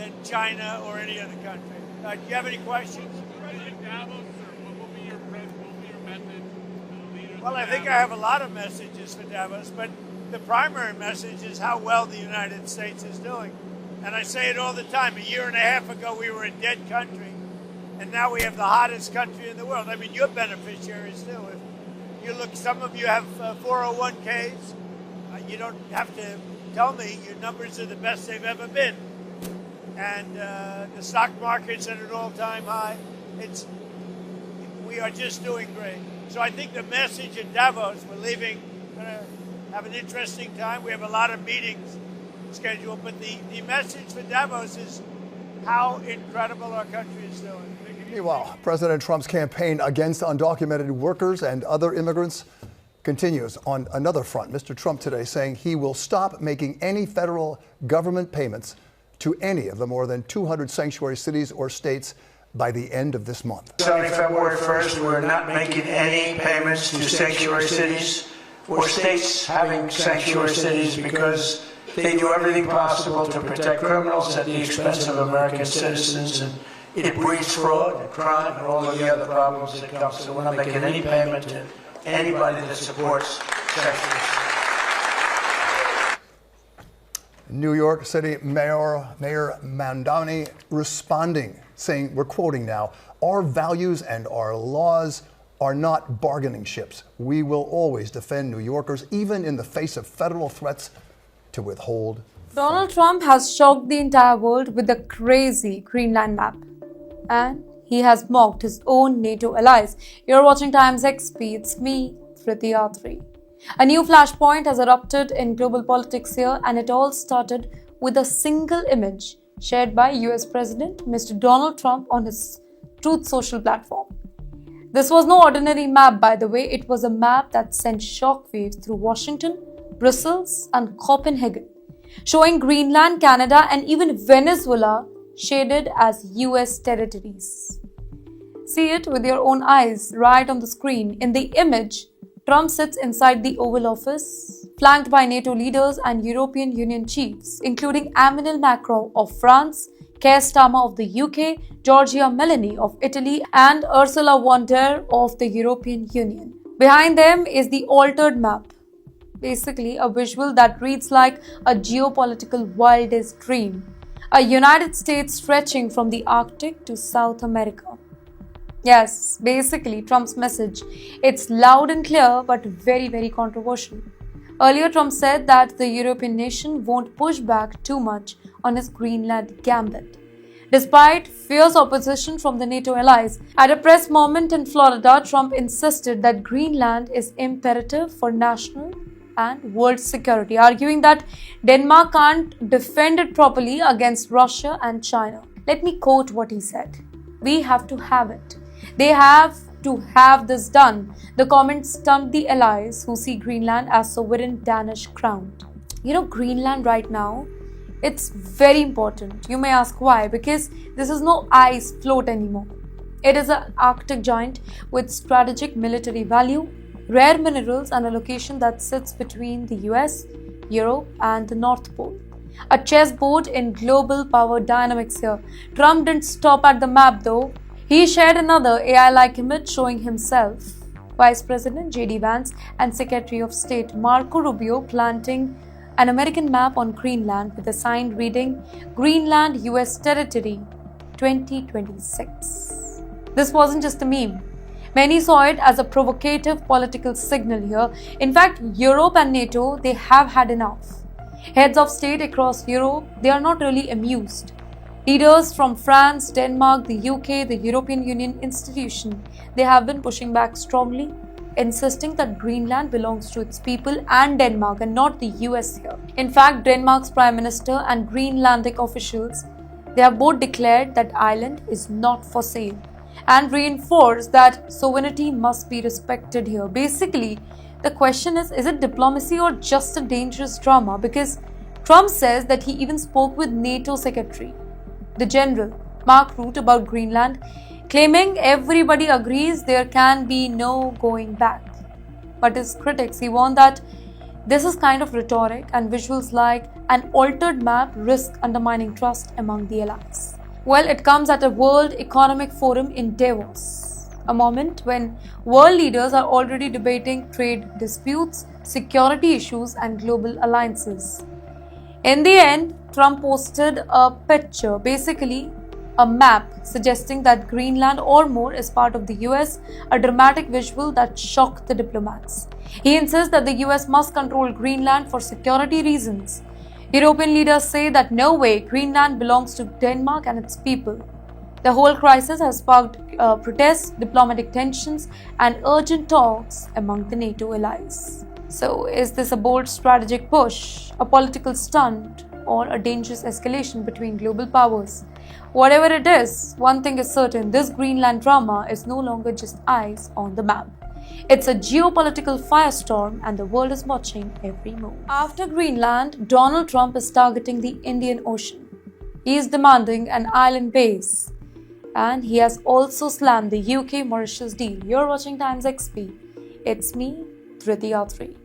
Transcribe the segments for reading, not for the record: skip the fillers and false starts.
than China or any other country. Do you have any questions? President Davos, or what will be your message to the leaders? Well, I think I have a lot of messages for Davos, but the primary message is how well the United States is doing. And I say it all the time. A year and a half ago, we were a dead country, and now we have the hottest country in the world. I mean, you're beneficiaries too. If you look, some of you have 401ks. You don't have to tell me your numbers are the best they've ever been. And the stock market's at an all-time high. We are just doing great. So I think the message in Davos, we're leaving, going to have an interesting time. We have a lot of meetings scheduled, but the message for Davos is how incredible our country is doing. Meanwhile, President Trump's campaign against undocumented workers and other immigrants continues on another front. Mr. Trump today saying he will stop making any federal government payments to any of the more than 200 sanctuary cities or states by the end of this month. Starting February 1st, we're not making any payments to sanctuary cities or states having sanctuary cities because they do everything possible to protect criminals at the expense of American citizens, and it breeds fraud and crime and all of the other problems that come. So we're not making any payment to anybody that supports sanctuary cities. New York City Mayor Mamdani responding, saying, we're quoting now, "Our values and our laws are not bargaining chips. We will always defend New Yorkers, even in the face of federal threats to withhold." Donald Trump has shocked the entire world with the crazy Greenland map. And he has mocked his own NATO allies. You're watching Times XP. It's me, Priti Atri. A new flashpoint has erupted in global politics here, and it all started with a single image shared by US President Mr. Donald Trump on his Truth Social platform. This was no ordinary map, by the way. It was a map that sent shockwaves through Washington, Brussels, and Copenhagen, showing Greenland, Canada, and even Venezuela shaded as US territories. See it with your own eyes right on the screen. In the image, Trump sits inside the Oval Office, flanked by NATO leaders and European Union chiefs, including Emmanuel Macron of France, Keir Starmer of the UK, Giorgia Meloni of Italy, and Ursula von der Leyen of the European Union. Behind them is the altered map, basically a visual that reads like a geopolitical wildest dream, a United States stretching from the Arctic to South America. Yes, basically Trump's message. It's loud and clear, but very, very controversial. Earlier, Trump said that the European nation won't push back too much on his Greenland gambit, despite fierce opposition from the NATO allies. At a press moment in Florida, Trump insisted that Greenland is imperative for national and world security, arguing that Denmark can't defend it properly against Russia and China. Let me quote what he said. "We have to have it. They have to have this done." The comment stumped the allies who see Greenland as sovereign Danish crown. Greenland right now, it's very important. You may ask why. Because this is no ice float anymore. It is an Arctic giant with strategic military value, rare minerals, and a location that sits between the US, Europe, and the North Pole. A chessboard in global power dynamics here. Trump didn't stop at the map though. He shared another AI-like image showing himself, Vice President J.D. Vance, and Secretary of State Marco Rubio planting an American map on Greenland with a sign reading "Greenland US Territory 2026. This wasn't just a meme. Many saw it as a provocative political signal here. In fact, Europe and NATO, they have had enough. Heads of state across Europe, they are not really amused. Leaders from France, Denmark, the UK, the European Union institution, they have been pushing back strongly, insisting that Greenland belongs to its people and Denmark and not the US here. In fact, Denmark's Prime Minister and Greenlandic officials, they have both declared that island is not for sale and reinforced that sovereignty must be respected here. Basically, the question is it diplomacy or just a dangerous drama? Because Trump says that he even spoke with NATO Secretary, the General, Mark Rutte, about Greenland, claiming everybody agrees there can be no going back. But his critics, he warned that this is kind of rhetoric, and visuals like an altered map risks undermining trust among the allies. Well, it comes at a World Economic Forum in Davos, a moment when world leaders are already debating trade disputes, security issues, and global alliances. In the end, Trump posted a picture, basically a map suggesting that Greenland or more is part of the US, a dramatic visual that shocked the diplomats. He insists that the US must control Greenland for security reasons. European leaders say that no way Greenland belongs to Denmark and its people. The whole crisis has sparked protests, diplomatic tensions, and urgent talks among the NATO allies. So, is this a bold strategic push, a political stunt, or a dangerous escalation between global powers? Whatever it is, one thing is certain: this Greenland drama is no longer just eyes on the map. It's a geopolitical firestorm, and the world is watching every move. After Greenland, Donald Trump is targeting the Indian Ocean. He is demanding an island base. And he has also slammed the UK-Mauritius deal. You're watching Times XP. It's me, Prithiyatri.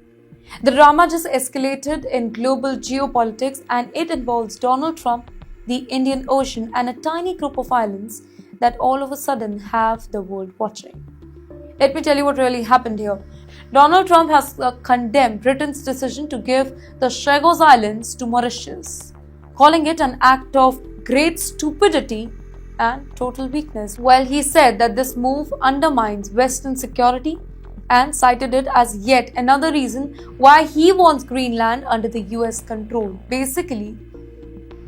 The drama just escalated in global geopolitics, and it involves Donald Trump, the Indian Ocean, and a tiny group of islands that all of a sudden have the world watching. Let me tell you what really happened here. Donald Trump has condemned Britain's decision to give the Chagos Islands to Mauritius, calling it an act of great stupidity and total weakness. Well, he said that this move undermines Western security and cited it as yet another reason why he wants Greenland under the US control. Basically,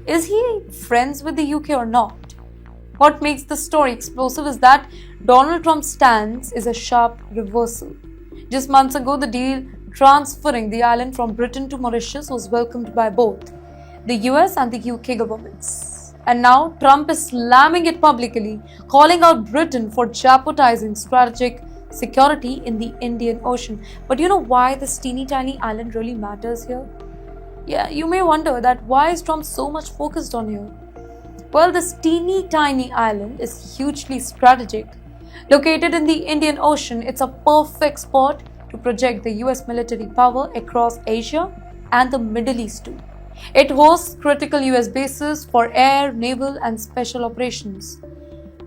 is he friends with the UK or not? What makes this story explosive is that Donald Trump's stance is a sharp reversal. Just months ago, the deal transferring the island from Britain to Mauritius was welcomed by both the US and the UK governments. And now Trump is slamming it publicly, calling out Britain for jeopardizing strategic security in the Indian Ocean. But you know why this teeny tiny island really matters here? Yeah, you may wonder that why is Trump so much focused on here? Well, this teeny tiny island is hugely strategic. Located in the Indian Ocean, it's a perfect spot to project the US military power across Asia and the Middle East too. It hosts critical US bases for air, naval, and special operations.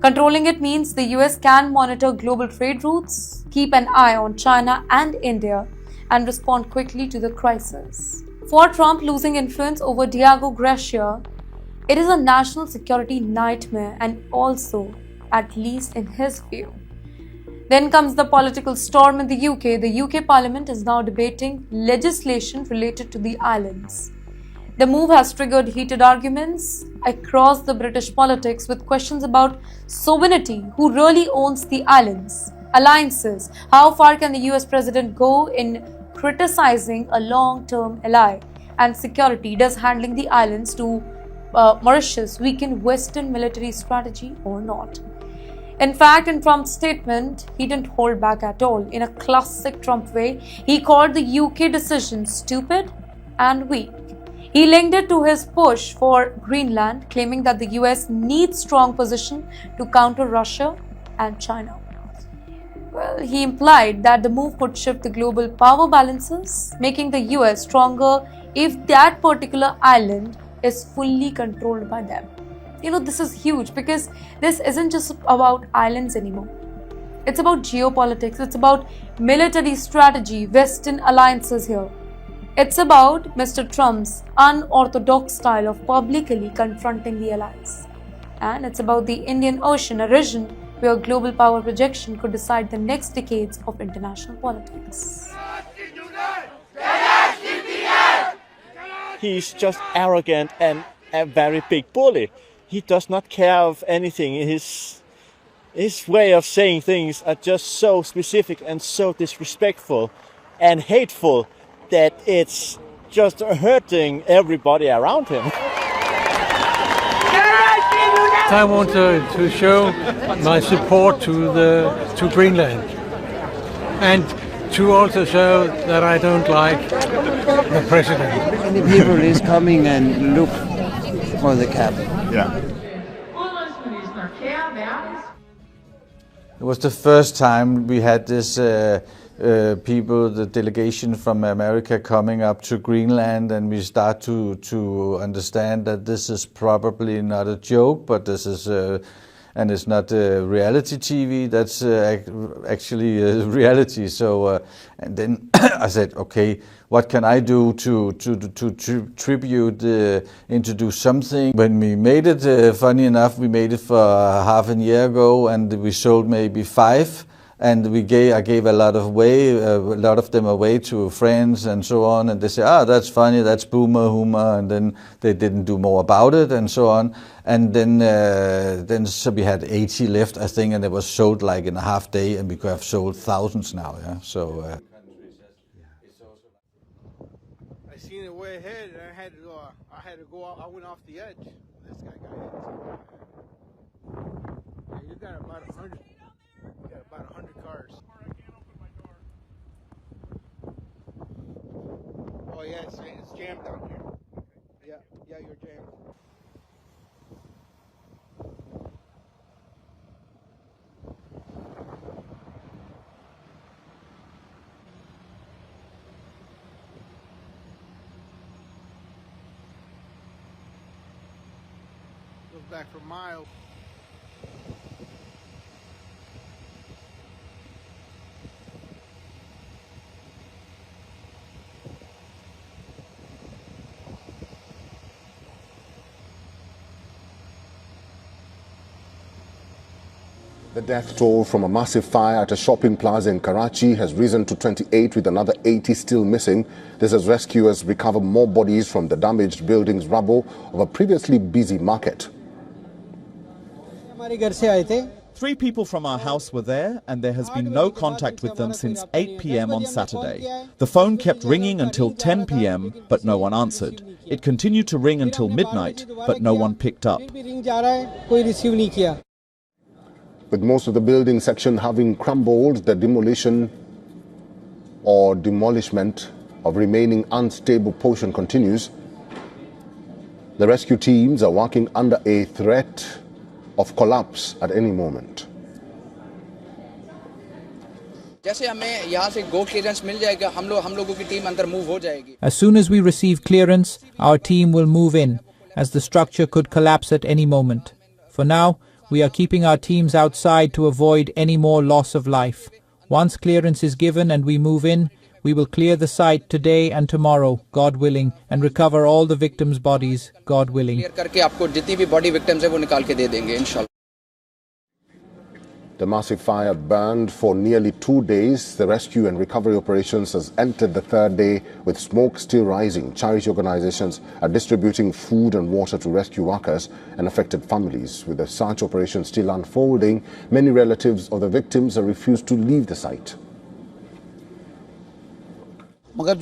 Controlling it means the US can monitor global trade routes, keep an eye on China and India, and respond quickly to the crisis. For Trump, losing influence over Diego Garcia, it is a national security nightmare, and also, at least in his view. Then comes the political storm in the UK. The UK Parliament is now debating legislation related to the islands. The move has triggered heated arguments across the British politics, with questions about sovereignty, who really owns the islands, alliances, how far can the US president go in criticizing a long-term ally, and security, does handling the islands to Mauritius weaken Western military strategy or not? In fact, in Trump's statement, he didn't hold back at all. In a classic Trump way, he called the UK decision stupid and weak. He linked it to his push for Greenland, claiming that the US needs strong position to counter Russia and China. Well, he implied that the move could shift the global power balances, making the US stronger if that particular island is fully controlled by them. You know, this is huge because this isn't just about islands anymore. It's about geopolitics, it's about military strategy, Western alliances here. It's about Mr. Trump's unorthodox style of publicly confronting the allies. And it's about the Indian Ocean, a region where global power projection could decide the next decades of international politics. He's just arrogant and a very big bully. He does not care of anything. His way of saying things are just so specific and so disrespectful and hateful that it's just hurting everybody around him. I want to show my support to Greenland, and to also show that I don't like the president. Many people is coming and look for the cap. Yeah. It was the first time we had this people, the delegation from America coming up to Greenland, and we start to understand that this is probably not a joke, but this is, and it's not reality TV, that's actually reality. So, and then I said, okay, what can I do to tribute and to do something? When we made it, funny enough, we made it for half a year ago, and we sold maybe 5. And I gave a lot of them away to friends and so on, and they say, that's funny, that's boomer humor, and then they didn't do more about it and so on. And then so we had 80 left, I think, and it was sold like in a half day, and we could have sold thousands now. Yeah, so. I seen it way ahead, and I had to go out. I went off the edge. This guy got hit. Yeah, you got about 100. We got about 100 cars. Oh yeah, it's jammed down here. Yeah, you're jammed. Goes back for miles. The death toll from a massive fire at a shopping plaza in Karachi has risen to 28, with another 80 still missing. This as rescuers recover more bodies from the damaged building's rubble of a previously busy market. 3 people from our house were there, and there has been no contact with them since 8 p.m. on Saturday. The phone kept ringing until 10 p.m, but no one answered. It continued to ring until midnight, but no one picked up. With most of the building section having crumbled, the demolishment of remaining unstable portion continues. The rescue teams are working under a threat of collapse at any moment. As soon as we receive clearance, our team will move in, as the structure could collapse at any moment. For now, we are keeping our teams outside to avoid any more loss of life. Once clearance is given and we move in, we will clear the site today and tomorrow, God willing, and recover all the victims' bodies, God willing. The massive fire burned for nearly 2 days. The rescue and recovery operations has entered the 3rd day, with smoke still rising. Charity organizations are distributing food and water to rescue workers and affected families. With the search operation still unfolding, many relatives of the victims have refused to leave the site. Our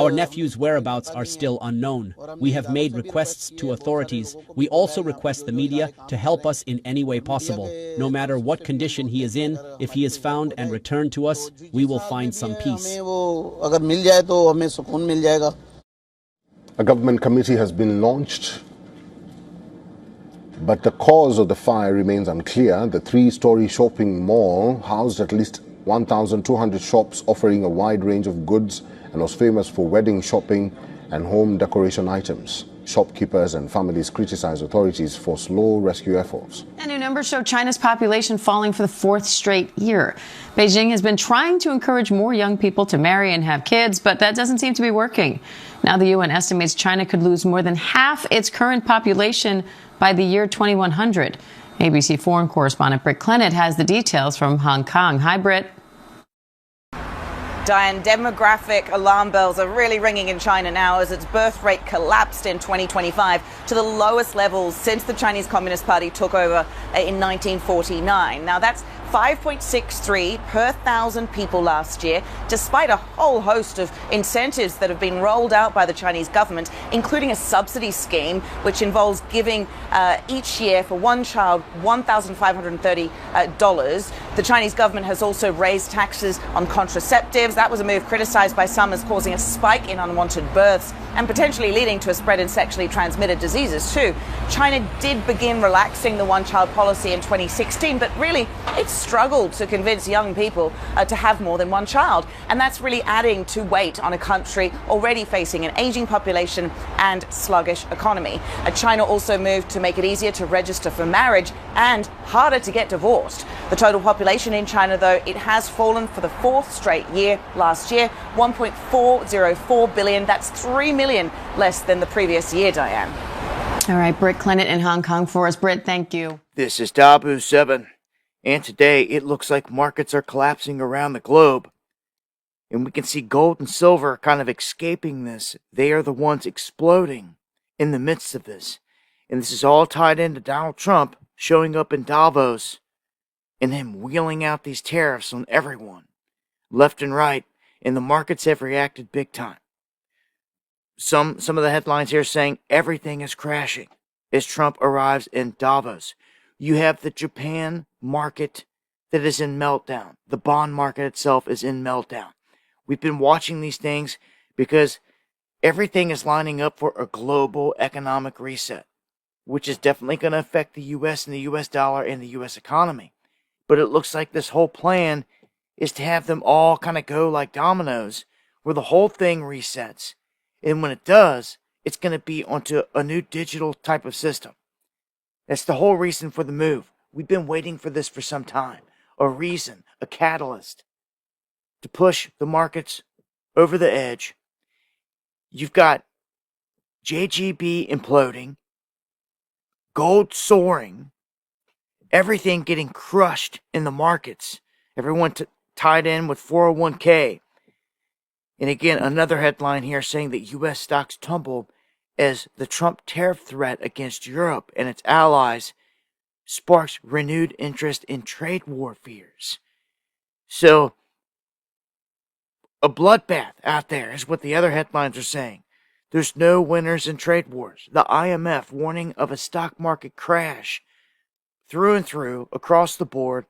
nephew's whereabouts are still unknown. We have made requests to authorities. We also request the media to help us in any way possible. No matter what condition he is in, if he is found and returned to us, we will find some peace. A government committee has been launched, but the cause of the fire remains unclear. The 3-story shopping mall housed at least 1,200 shops offering a wide range of goods and was famous for wedding shopping and home decoration items. Shopkeepers and families criticize authorities for slow rescue efforts. And new numbers show China's population falling for the 4th straight year. Beijing has been trying to encourage more young people to marry and have kids, but that doesn't seem to be working. Now the UN estimates China could lose more than half its current population by the year 2100. ABC foreign correspondent Britt Clennett has the details from Hong Kong. Hi, Britt. Diane, demographic alarm bells are really ringing in China now as its birth rate collapsed in 2025 to the lowest levels since the Chinese Communist Party took over in 1949. Now, that's 5.63 per 1,000 people last year, despite a whole host of incentives that have been rolled out by the Chinese government, including a subsidy scheme which involves giving each year for one child $1,530 The Chinese government has also raised taxes on contraceptives. That was a move criticized by some as causing a spike in unwanted births and potentially leading to a spread in sexually transmitted diseases too. China did begin relaxing the one-child policy in 2016, but really it struggled to convince young people to have more than one child. And that's really adding to weight on a country already facing an aging population and sluggish economy. China also moved to make it easier to register for marriage and harder to get divorced. The total population in China, though, it has fallen for the fourth straight year. Last year, 1.404 billion. That's 3 million less than the previous year, Diane. All right, Britt Clinton in Hong Kong for us. Britt, thank you. This is Davos 7, and today it looks like markets are collapsing around the globe. And we can see gold and silver kind of escaping this. They are the ones exploding in the midst of this. And this is all tied into Donald Trump showing up in Davos and him wheeling out these tariffs on everyone, left and right, and the markets have reacted big time. Some of the headlines here saying everything is crashing as Trump arrives in Davos. You have the Japan market that is in meltdown. The bond market itself is in meltdown. We've been watching these things because everything is lining up for a global economic reset, which is definitely going to affect the U.S. and the U.S. dollar and the U.S. economy. But it looks like this whole plan is to have them all kind of go like dominoes, where the whole thing resets. And when it does, it's going to be onto a new digital type of system. That's the whole reason for the move. We've been waiting for this for some time. A reason, a catalyst to push the markets over the edge. You've got JGB imploding, gold soaring, everything getting crushed in the markets. Everyone tied in with 401k. And again, another headline here saying that U.S. stocks tumble as the Trump tariff threat against Europe and its allies sparks renewed interest in trade war fears. So, a bloodbath out there is what the other headlines are saying. There's no winners in trade wars. The IMF warning of a stock market crash through and through across the board,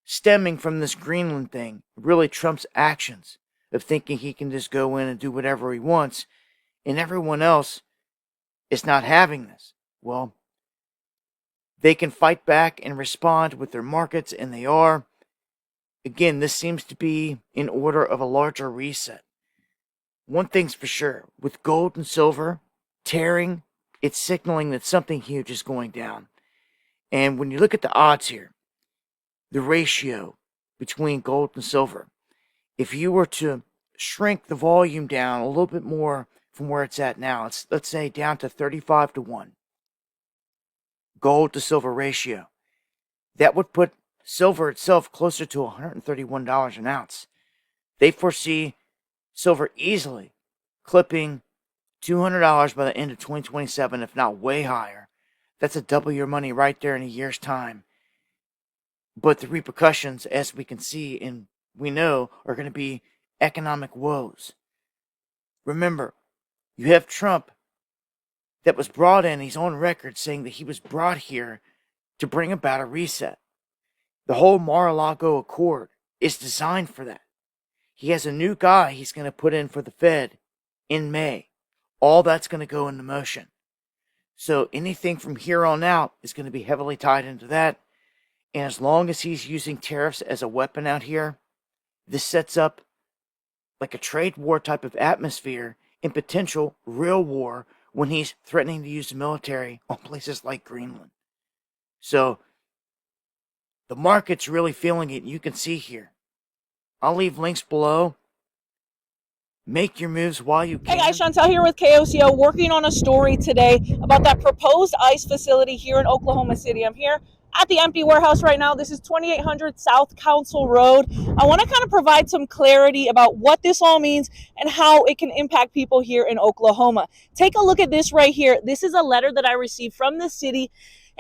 stemming from this Greenland thing. Really Trump's actions of thinking he can just go in and do whatever he wants, and everyone else is not having this. Well, they can fight back and respond with their markets, and they are. Again, this seems to be in order of a larger reset. One thing's for sure, with gold and silver tearing, it's signaling that something huge is going down. And when you look at the odds here, the ratio between gold and silver, if you were to shrink the volume down a little bit more from where it's at now, let's say down to 35-1, gold to silver ratio, that would put silver itself closer to $131 an ounce. They foresee silver easily clipping $200 by the end of 2027, if not way higher. That's a double your money right there in a year's time. But the repercussions, as we can see and we know, are going to be economic woes. Remember, you have Trump that was brought in, he's on record saying that he was brought here to bring about a reset. The whole Mar-a-Lago Accord is designed for that. He has a new guy he's going to put in for the Fed in May. All that's going to go into motion. So anything from here on out is going to be heavily tied into that. And as long as he's using tariffs as a weapon out here, this sets up like a trade war type of atmosphere and potential real war when he's threatening to use the military on places like Greenland. So the market's really feeling it. You can see here. I'll leave links below. Make your moves while you can. Hey guys, Chantel here with KOCO, working on a story today about that proposed ICE facility here in Oklahoma City. I'm here at the empty warehouse right now. This is 2800 South Council Road. I want to kind of provide some clarity about what this all means and how it can impact people here in Oklahoma. Take a look at this right here. This is a letter that I received from the city.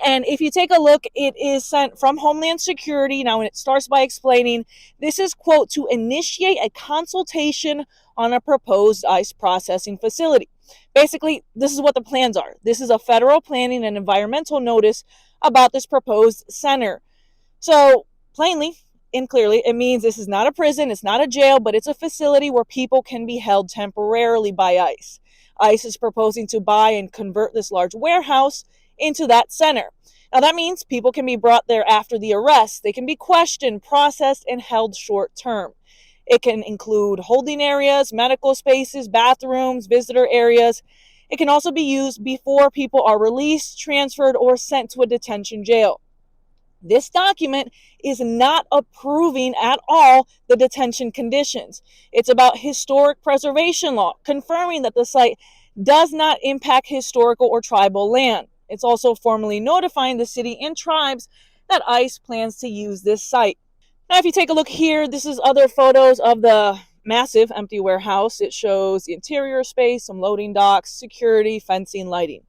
And if you take a look, it is sent from Homeland Security. Now, when it starts by explaining, this is, quote, to initiate a consultation on a proposed ICE processing facility. Basically, this is what the plans are. This is a federal planning and environmental notice about this proposed center. So, plainly, in clearly, it means this is not a prison, it's not a jail, but it's a facility where people can be held temporarily by ICE. ICE is proposing to buy and convert this large warehouse into that center. Now that means people can be brought there after the arrest. They can be questioned, processed, and held short term. It can include holding areas, medical spaces, bathrooms, visitor areas. It can also be used before people are released, transferred, or sent to a detention jail. This document is not approving at all the detention conditions. It's about historic preservation law, confirming that the site does not impact historical or tribal land. It's also formally notifying the city and tribes that ICE plans to use this site. Now, if you take a look here, this is other photos of the massive empty warehouse. It shows the interior space, some loading docks, security, fencing, lighting.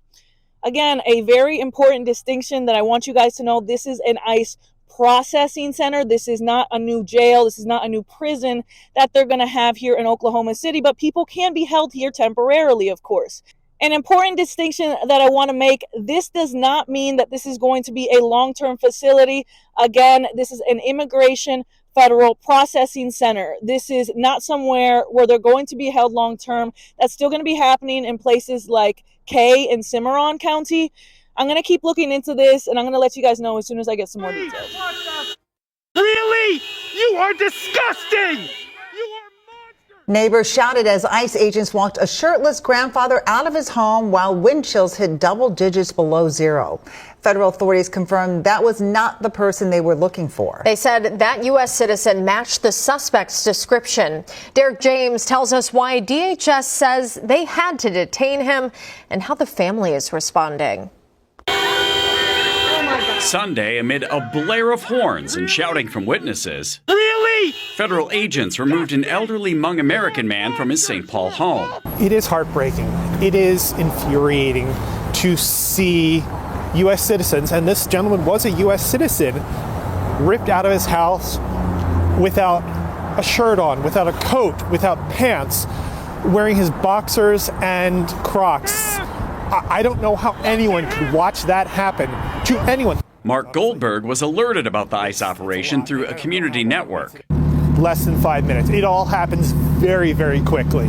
Again, a very important distinction that I want you guys to know. This is an ICE processing center. This is not a new jail. This is not a new prison that they're going to have here in Oklahoma City, but people can be held here temporarily, of course. An important distinction that I want to make, this does not mean that this is going to be a long-term facility. Again, this is an immigration federal processing center. This is not somewhere where they're going to be held long-term. That's still going to be happening in places like Kay and Cimarron County. I'm going to keep looking into this, and I'm going to let you guys know as soon as I get some more details. Really? You are disgusting! Neighbors shouted as ICE agents walked a shirtless grandfather out of his home while wind chills hit double digits below zero. Federal authorities confirmed that was not the person they were looking for. They said that U.S. citizen matched the suspect's description. Derek James tells us why DHS says they had to detain him and how the family is responding. Sunday, amid a blare of horns and shouting from witnesses, Really? Federal agents removed an elderly Hmong American man from his St. Paul home. It is heartbreaking. It is infuriating to see U.S. citizens, and this gentleman was a U.S. citizen, ripped out of his house without a shirt on, without a coat, without pants, wearing his boxers and Crocs. I don't know how anyone could watch that happen to anyone. Mark Goldberg was alerted about the ICE operation through a community network. Less than 5 minutes. It all happens very, very quickly.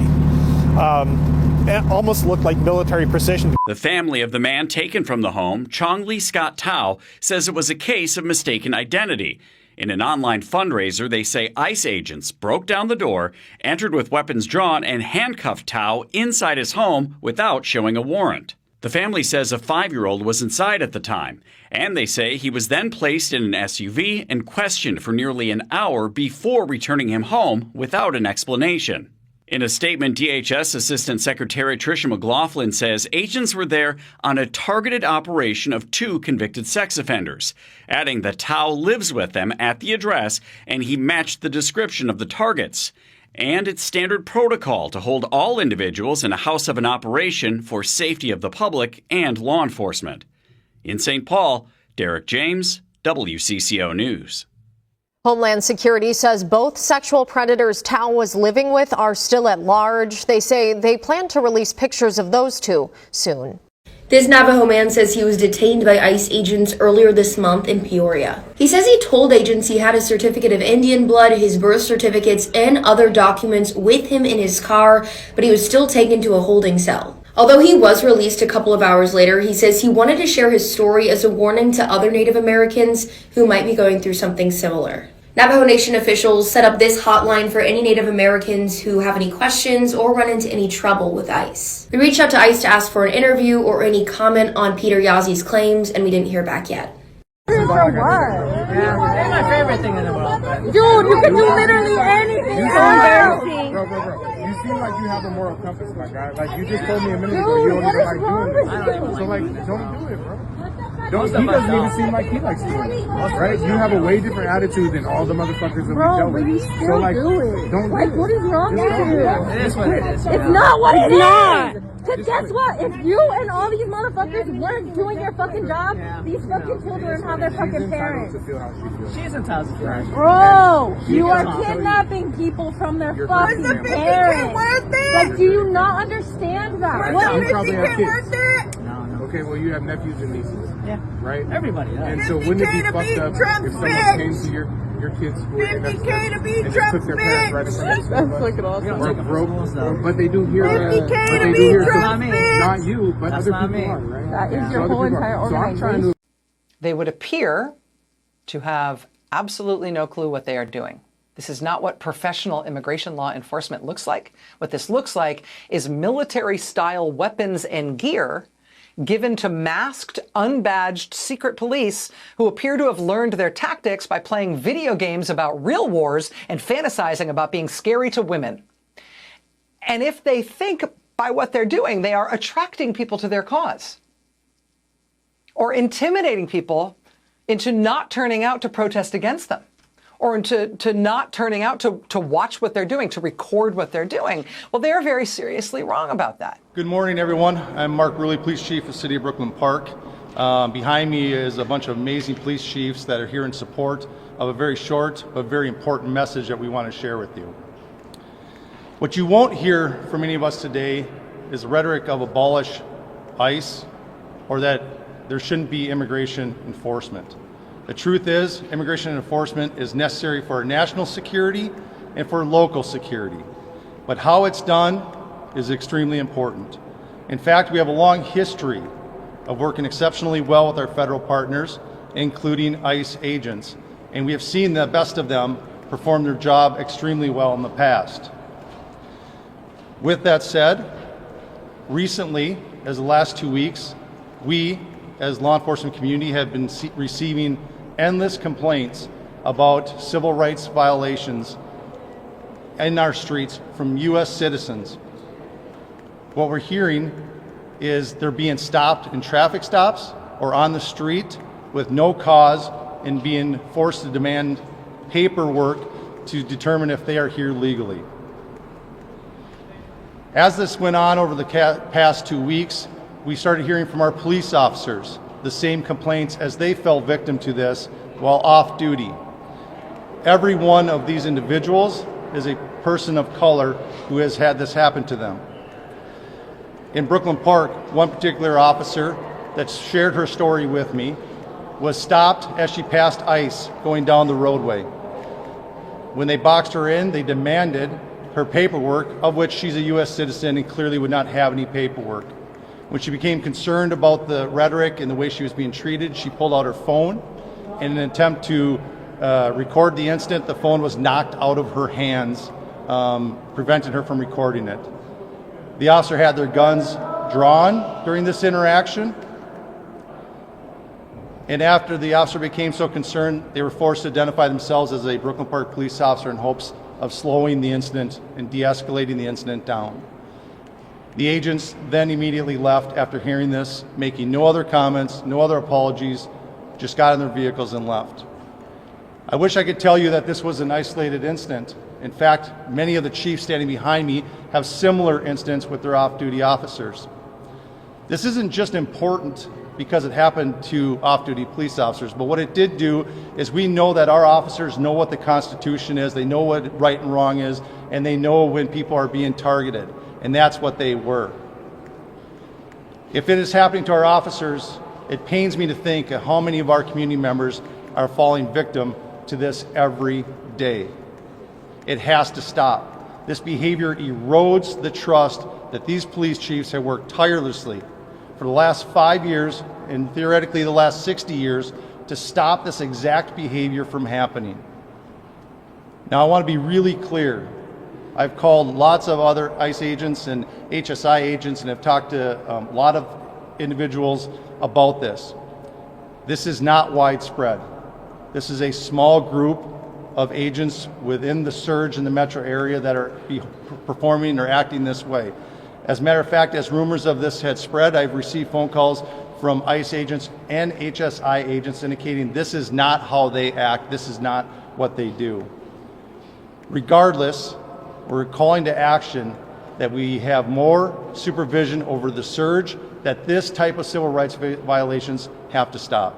It almost looked like military precision. The family of the man taken from the home, Chong Lee Scott Tao, says it was a case of mistaken identity. In an online fundraiser, they say ICE agents broke down the door, entered with weapons drawn, and handcuffed Tao inside his home without showing a warrant. The family says a 5-year-old was inside at the time, and they say he was then placed in an SUV and questioned for nearly an hour before returning him home without an explanation. In a statement, DHS Assistant Secretary Tricia McLaughlin says agents were there on a targeted operation of 2 convicted sex offenders, adding that Tao lives with them at the address and he matched the description of the targets. And it's standard protocol to hold all individuals in a house of an operation for safety of the public and law enforcement. In St. Paul, Derek James, WCCO News. Homeland Security says both sexual predators Tao was living with are still at large. They say they plan to release pictures of those two soon. This Navajo man says he was detained by ICE agents earlier this month in Peoria. He says he told agents he had a certificate of Indian blood, his birth certificates, and other documents with him in his car, but he was still taken to a holding cell. Although he was released a couple of hours later, he says he wanted to share his story as a warning to other Native Americans who might be going through something similar. Navajo Nation officials set up this hotline for any Native Americans who have any questions or run into any trouble with ICE. We reached out to ICE to ask for an interview or any comment on Peter Yazzi's claims, and we didn't hear back yet. For what? Yeah, that's my favorite thing in the world. Dude, you can do literally anything. It's so embarrassing. Bro. You seem like you have a moral compass, my guy. Like, you just told me a minute ago you don't even like doing this. So, like, don't do it, bro. He doesn't even seem like he likes doing it, right? You have a way different attitude than all the motherfuckers that we dealt with. But you still so, like, do it. Don't like, do what is wrong with you? It is what it is. It's not what it is. Because guess what? If you and all these motherfuckers weren't doing your fucking job, these fucking children have their fucking parents. She's entitled to feel how she feels. Bro, you are kidnapping people from their fucking parents. Like, do you not understand that? What is it worth it? What Okay, well, you have nephews and nieces. Yeah. Right? Everybody. Yeah. And so wouldn't it be fucked up if someone came to your kids' school and just took their parents right in front of the bus? Or broke, but they do hear not you, but other people are, right? That is your whole entire organization. They would appear to have absolutely no clue what they are doing. This is not what professional immigration law enforcement looks like. What this looks like is military-style weapons and gear given to masked, unbadged secret police who appear to have learned their tactics by playing video games about real wars and fantasizing about being scary to women. And if they think by what they're doing, they are attracting people to their cause or intimidating people into not turning out to protest against them, or into not turning out to watch what they're doing, to record what they're doing. Well, they're very seriously wrong about that. Good morning, everyone. I'm Mark Ruley, Police Chief of the City of Brooklyn Park. Behind me is a bunch of amazing police chiefs that are here in support of a very short but very important message that we want to share with you. What you won't hear from any of us today is the rhetoric of abolish ICE or that there shouldn't be immigration enforcement. The truth is, immigration enforcement is necessary for our national security and for local security. But how it's done is extremely important. In fact, we have a long history of working exceptionally well with our federal partners, including ICE agents, and we have seen the best of them perform their job extremely well in the past. With that said, recently, as the last 2 weeks, we, as law enforcement community, have been receiving endless complaints about civil rights violations in our streets from U.S. citizens. What we're hearing is they're being stopped in traffic stops or on the street with no cause and being forced to demand paperwork to determine if they are here legally. As this went on over the past 2 weeks, we started hearing from our police officers the same complaints as they fell victim to this while off duty. Every one of these individuals is a person of color who has had this happen to them. In Brooklyn Park, one particular officer that shared her story with me was stopped as she passed ICE going down the roadway. When they boxed her in, they demanded her paperwork, of which she's a U.S. citizen and clearly would not have any paperwork. When she became concerned about the rhetoric and the way she was being treated, she pulled out her phone. In an attempt to record the incident, the phone was knocked out of her hands, preventing her from recording it. The officer had their guns drawn during this interaction, and after the officer became so concerned, they were forced to identify themselves as a Brooklyn Park police officer in hopes of slowing the incident and de-escalating the incident down. The agents then immediately left after hearing this, making no other comments, no other apologies, just got in their vehicles and left. I wish I could tell you that this was an isolated incident. In fact, many of the chiefs standing behind me have similar incidents with their off-duty officers. This isn't just important because it happened to off-duty police officers, but what it did do is we know that our officers know what the Constitution is, they know what right and wrong is, and they know when people are being targeted. And that's what they were. If it is happening to our officers, it pains me to think of how many of our community members are falling victim to this every day. It has to stop. This behavior erodes the trust that these police chiefs have worked tirelessly for the last 5 years and theoretically the last 60 years to stop this exact behavior from happening. Now, I want to be really clear. I've called lots of other ICE agents and HSI agents and have talked to a lot of individuals about this. This is not widespread. This is a small group of agents within the surge in the metro area that are performing or acting this way. As a matter of fact, as rumors of this had spread, I've received phone calls from ICE agents and HSI agents indicating this is not how they act, this is not what they do. Regardless, we're calling to action that we have more supervision over the surge, that this type of civil rights violations have to stop.